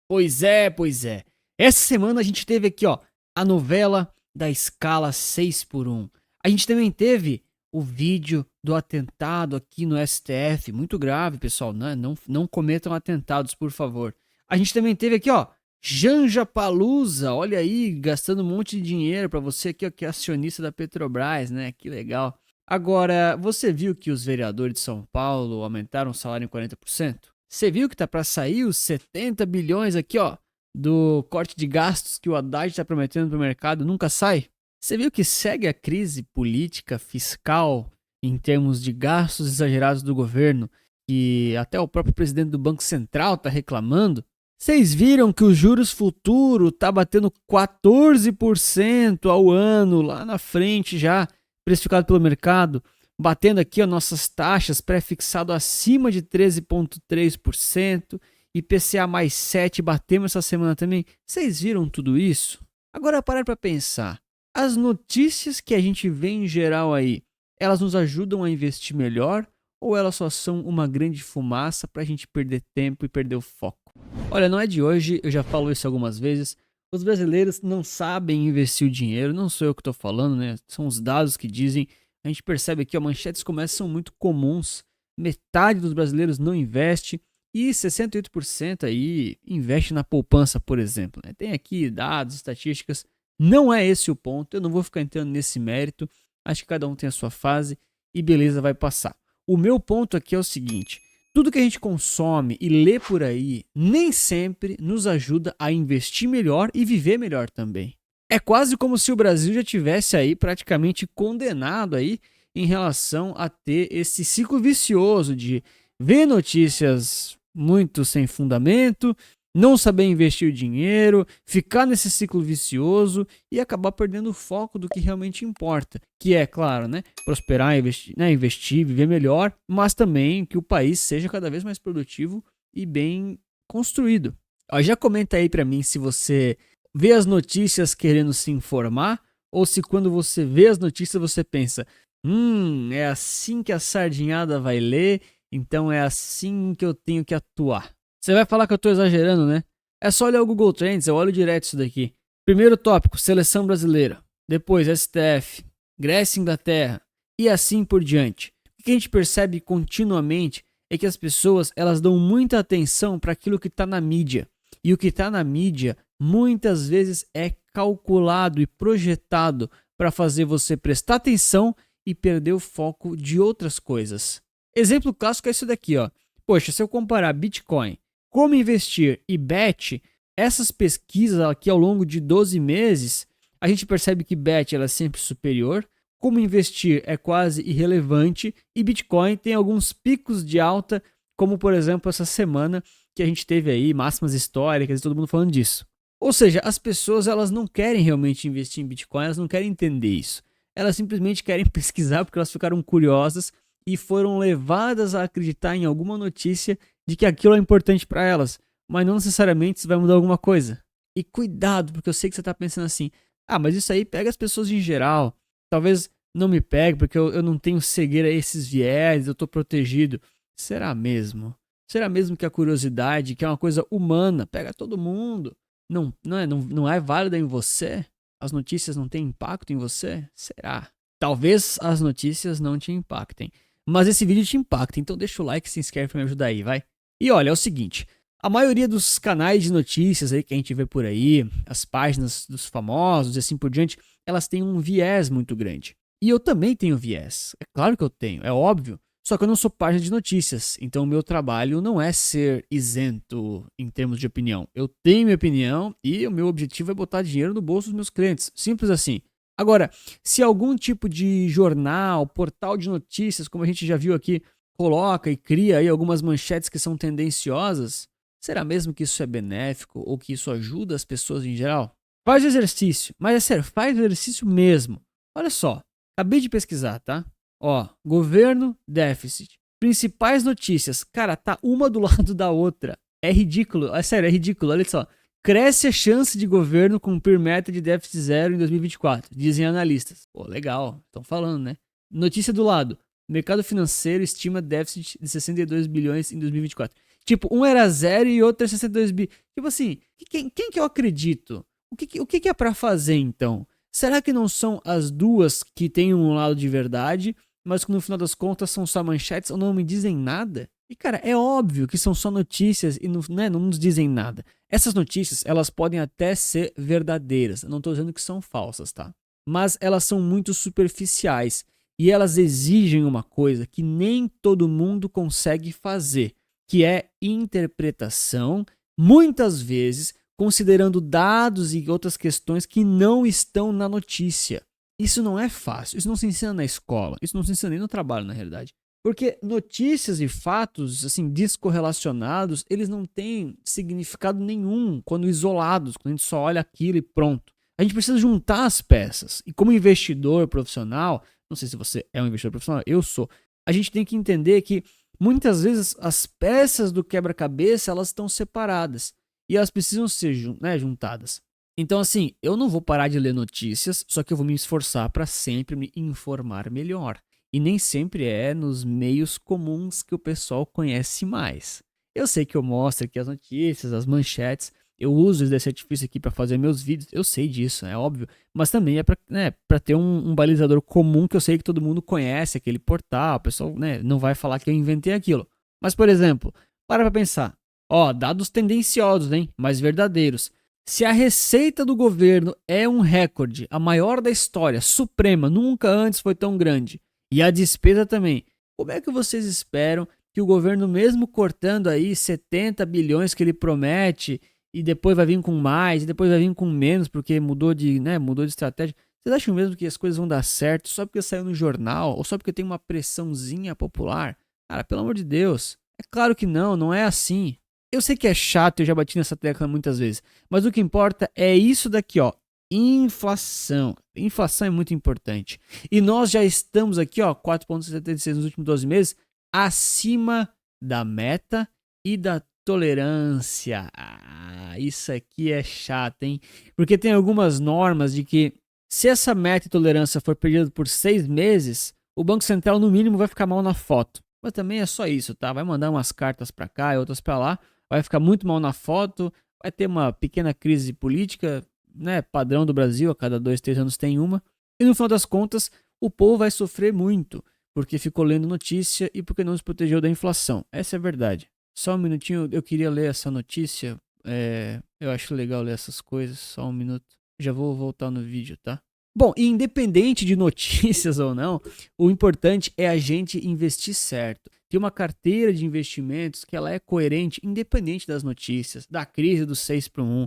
Pois é, pois é. Essa semana a gente teve aqui, ó, a novela da escala 6 por 1. A gente também teve o vídeo do atentado aqui no STF, muito grave, pessoal, né? Não cometam atentados, por favor. A gente também teve aqui, ó, Janja Palusa, olha aí, gastando um monte de dinheiro pra você aqui, ó, que é acionista da Petrobras, né? Que legal. Agora, você viu que os vereadores de São Paulo aumentaram o salário em 40%? Você viu que tá para sair os 70 bilhões aqui, ó, do corte de gastos que o Haddad está prometendo pro mercado, nunca sai? Você viu que segue a crise política fiscal em termos de gastos exagerados do governo, que até o próprio presidente do Banco Central tá reclamando? Vocês viram que os juros futuro tá batendo 14% ao ano lá na frente já, precificado pelo mercado, batendo aqui as nossas taxas pré-fixado acima de 13,3%, IPCA mais 7 batemos essa semana também. Vocês viram tudo isso? Agora parar para pensar. As notícias que a gente vê em geral aí, elas nos ajudam a investir melhor ou elas só são uma grande fumaça para a gente perder tempo e perder o foco? Olha, não é de hoje, eu já falo isso algumas vezes. Os brasileiros não sabem investir o dinheiro, não sou eu que estou falando, né? São os dados que dizem. A gente percebe aqui, ó, manchetes como essas são muito comuns. Metade dos brasileiros não investe e 68% aí investe na poupança, por exemplo, né? Tem aqui dados, estatísticas. Não é esse o ponto, eu não vou ficar entrando nesse mérito. Acho que cada um tem a sua fase e beleza, vai passar. O meu ponto aqui é o seguinte: tudo que a gente consome e lê por aí nem sempre nos ajuda a investir melhor e viver melhor também. É quase como se o Brasil já tivesse aí praticamente condenado aí em relação a ter esse ciclo vicioso de ver notícias muito sem fundamento, não saber investir o dinheiro, ficar nesse ciclo vicioso e acabar perdendo o foco do que realmente importa, que é, claro, né, prosperar, investir, viver melhor, mas também que o país seja cada vez mais produtivo e bem construído. Ó, já comenta aí pra mim se você vê as notícias querendo se informar ou se quando você vê as notícias você pensa, é assim que a sardinhada vai ler, então é assim que eu tenho que atuar. Você vai falar que eu tô exagerando, né? É só olhar o Google Trends, eu olho direto isso daqui. Primeiro tópico, seleção brasileira. Depois, STF, Grécia e Inglaterra. E assim por diante. O que a gente percebe continuamente é que as pessoas elas dão muita atenção para aquilo que está na mídia. E o que está na mídia muitas vezes é calculado e projetado para fazer você prestar atenção e perder o foco de outras coisas. Exemplo clássico é isso daqui, ó. Poxa, se eu comparar Bitcoin, como investir e Bet, essas pesquisas aqui ao longo de 12 meses, a gente percebe que Bet ela é sempre superior, como investir é quase irrelevante e Bitcoin tem alguns picos de alta, como por exemplo essa semana que a gente teve aí, máximas históricas e todo mundo falando disso. Ou seja, as pessoas elas não querem realmente investir em Bitcoin, elas não querem entender isso. Elas simplesmente querem pesquisar porque elas ficaram curiosas e foram levadas a acreditar em alguma notícia de que aquilo é importante para elas, mas não necessariamente isso vai mudar alguma coisa. E cuidado, porque eu sei que você está pensando assim, mas isso aí pega as pessoas em geral, talvez não me pegue porque eu não tenho cegueira a esses viés, eu estou protegido. Será mesmo? Será mesmo que a curiosidade, que é uma coisa humana, pega todo mundo, não é válida em você? As notícias não têm impacto em você? Será? Talvez as notícias não te impactem, mas esse vídeo te impacta, então deixa o like e se inscreve para me ajudar aí, vai? E olha, é o seguinte, a maioria dos canais de notícias aí que a gente vê por aí, as páginas dos famosos e assim por diante, elas têm um viés muito grande. E eu também tenho viés, é claro que eu tenho, é óbvio. Só que eu não sou página de notícias, então o meu trabalho não é ser isento em termos de opinião. Eu tenho minha opinião e o meu objetivo é botar dinheiro no bolso dos meus clientes, simples assim. Agora, se algum tipo de jornal, portal de notícias, como a gente já viu aqui, coloca e cria aí algumas manchetes que são tendenciosas, será mesmo que isso é benéfico ou que isso ajuda as pessoas em geral? Faz o exercício, mas é sério, faz o exercício mesmo. Olha só, acabei de pesquisar, tá? Ó, governo, déficit. Principais notícias. Cara, tá uma do lado da outra. É ridículo, é sério, é ridículo. Olha só. Cresce a chance de governo cumprir meta de déficit zero em 2024, dizem analistas. Pô, legal, estão falando, né? Notícia do lado. Mercado financeiro estima déficit de 62 bilhões em 2024. Tipo, um era 0 e outro é 62 bi. Tipo assim, quem que eu acredito? O que é pra fazer então? Será que não são as duas que têm um lado de verdade, mas que no final das contas são só manchetes ou não me dizem nada? E cara, é óbvio que são só notícias e não, né, não nos dizem nada. Essas notícias, elas podem até ser verdadeiras, não tô dizendo que são falsas, tá? Mas elas são muito superficiais e elas exigem uma coisa que nem todo mundo consegue fazer, que é interpretação, muitas vezes considerando dados e outras questões que não estão na notícia. Isso não é fácil, isso não se ensina na escola, isso não se ensina nem no trabalho, na realidade. Porque notícias e fatos, assim, descorrelacionados, eles não têm significado nenhum quando isolados, quando a gente só olha aquilo e pronto. A gente precisa juntar as peças. E como investidor profissional, não sei se você é um investidor profissional, eu sou, a gente tem que entender que muitas vezes as peças do quebra-cabeça, elas estão separadas e elas precisam ser juntadas. Então, assim, eu não vou parar de ler notícias, só que eu vou me esforçar para sempre me informar melhor. E nem sempre é nos meios comuns que o pessoal conhece mais. Eu sei que eu mostro aqui as notícias, as manchetes, eu uso esse artifício aqui para fazer meus vídeos, eu sei disso, é óbvio, mas também é para, né, ter um balizador comum que eu sei que todo mundo conhece, aquele portal, o pessoal, né, não vai falar que eu inventei aquilo. Mas, por exemplo, para pensar, ó, dados tendenciosos, hein, mas verdadeiros. Se a receita do governo é um recorde, a maior da história, suprema, nunca antes foi tão grande, e a despesa também, como é que vocês esperam que o governo, mesmo cortando aí 70 bilhões que ele promete, e depois vai vir com mais, e depois vai vir com menos, porque mudou de estratégia, vocês acham mesmo que as coisas vão dar certo só porque saiu no jornal, ou só porque tem uma pressãozinha popular? Cara, pelo amor de Deus, é claro que não, não é assim. Eu sei que é chato, eu já bati nessa tecla muitas vezes, mas o que importa é isso daqui, ó, inflação. Inflação é muito importante. E nós já estamos aqui, ó, 4,76 nos últimos 12 meses, acima da meta e da tolerância. Ah, isso aqui é chato, hein? Porque tem algumas normas de que se essa meta e tolerância for perdida por 6 meses, o Banco Central no mínimo vai ficar mal na foto. Mas também é só isso, tá? Vai mandar umas cartas para cá e outras para lá, vai ficar muito mal na foto, vai ter uma pequena crise política, né, padrão do Brasil, a cada 2, 3 anos tem uma. E no final das contas, o povo vai sofrer muito, porque ficou lendo notícia e porque não se protegeu da inflação. Essa é a verdade. Só um minutinho, eu queria ler essa notícia. Eu acho legal ler essas coisas. Só um minuto. Já vou voltar no vídeo, tá? Bom, independente de notícias ou não, o importante é a gente investir certo. Ter uma carteira de investimentos que ela é coerente, independente das notícias, da crise do 6 para 1,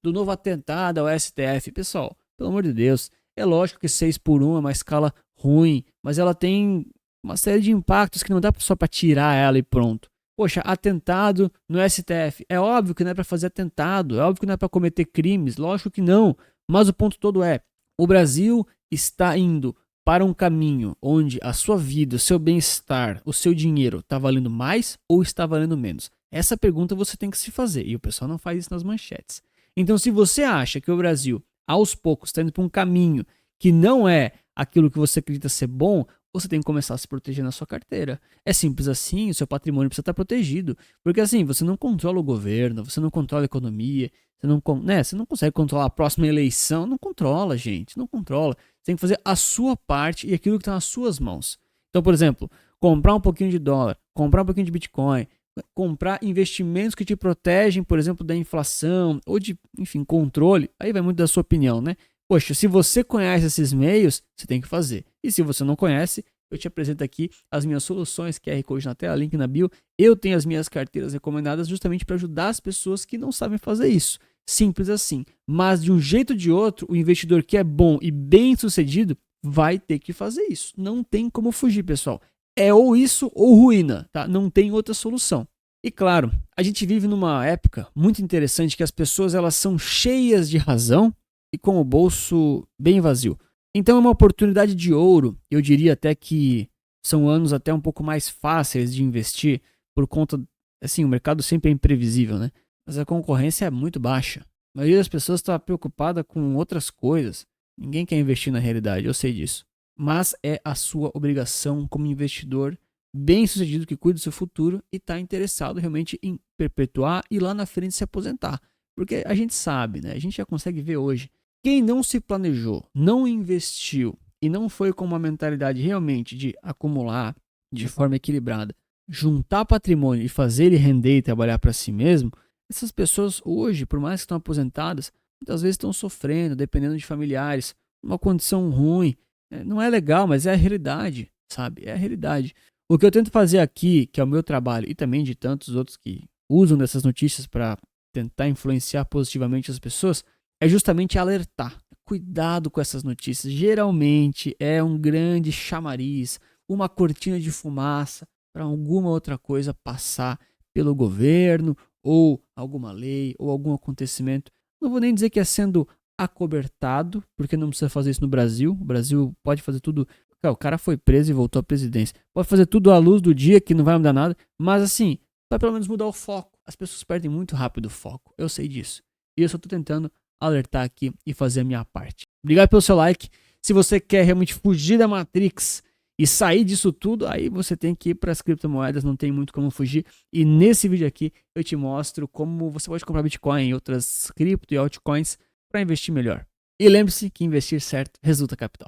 do novo atentado ao STF. Pessoal, pelo amor de Deus, é lógico que 6 por 1 é uma escala ruim, mas ela tem uma série de impactos que não dá só para tirar ela e pronto. Poxa, atentado no STF. É óbvio que não é para fazer atentado, é óbvio que não é para cometer crimes, lógico que não. Mas o ponto todo é, o Brasil está indo para um caminho onde a sua vida, o seu bem-estar, o seu dinheiro está valendo mais ou está valendo menos? Essa pergunta você tem que se fazer e o pessoal não faz isso nas manchetes. Então, se você acha que o Brasil, aos poucos, está indo para um caminho que não é aquilo que você acredita ser bom, você tem que começar a se proteger na sua carteira. É simples assim, o seu patrimônio precisa estar protegido. Porque assim, você não controla o governo, você não controla a economia, você não consegue controlar a próxima eleição, não controla, gente, não controla. Você tem que fazer a sua parte e aquilo que está nas suas mãos. Então, por exemplo, comprar um pouquinho de dólar, comprar um pouquinho de Bitcoin, comprar investimentos que te protegem, por exemplo, da inflação ou de, enfim, controle, aí vai muito da sua opinião, né? Poxa, se você conhece esses meios, você tem que fazer. E se você não conhece, eu te apresento aqui as minhas soluções, QR Code na tela, link na bio. Eu tenho as minhas carteiras recomendadas justamente para ajudar as pessoas que não sabem fazer isso. Simples assim. Mas de um jeito ou de outro, o investidor que é bom e bem sucedido vai ter que fazer isso. Não tem como fugir, pessoal. É ou isso ou ruína, tá? Não tem outra solução. E claro, a gente vive numa época muito interessante que as pessoas elas são cheias de razão e com o bolso bem vazio. Então é uma oportunidade de ouro. Eu diria até que são anos até um pouco mais fáceis de investir por conta, assim, o mercado sempre é imprevisível, né? Mas a concorrência é muito baixa. A maioria das pessoas está preocupada com outras coisas. Ninguém quer investir na realidade, eu sei disso. Mas é a sua obrigação como investidor bem-sucedido, que cuida do seu futuro e está interessado realmente em perpetuar e lá na frente se aposentar. Porque a gente sabe, né? A gente já consegue ver hoje. Quem não se planejou, não investiu e não foi com uma mentalidade realmente de acumular de forma equilibrada, juntar patrimônio e fazer ele render e trabalhar para si mesmo, essas pessoas hoje, por mais que estão aposentadas, muitas vezes estão sofrendo, dependendo de familiares, uma condição ruim. Não é legal, mas é a realidade, sabe? É a realidade. O que eu tento fazer aqui, que é o meu trabalho, e também de tantos outros que usam dessas notícias para tentar influenciar positivamente as pessoas, é justamente alertar. Cuidado com essas notícias. Geralmente é um grande chamariz, uma cortina de fumaça para alguma outra coisa passar pelo governo, ou alguma lei, ou algum acontecimento. Não vou nem dizer que é sendo acobertado, porque não precisa fazer isso no Brasil. O Brasil pode fazer tudo. O cara foi preso e voltou à presidência. Pode fazer tudo à luz do dia, que não vai mudar nada, mas assim, vai pelo menos mudar o foco. As pessoas perdem muito rápido o foco. Eu sei disso. E eu só estou tentando alertar aqui e fazer a minha parte. Obrigado pelo seu like. Se você quer realmente fugir da Matrix e sair disso tudo, aí você tem que ir para as criptomoedas, não tem muito como fugir. E nesse vídeo aqui eu te mostro como você pode comprar Bitcoin e outras cripto e altcoins para investir melhor. E lembre-se que investir certo resulta capital.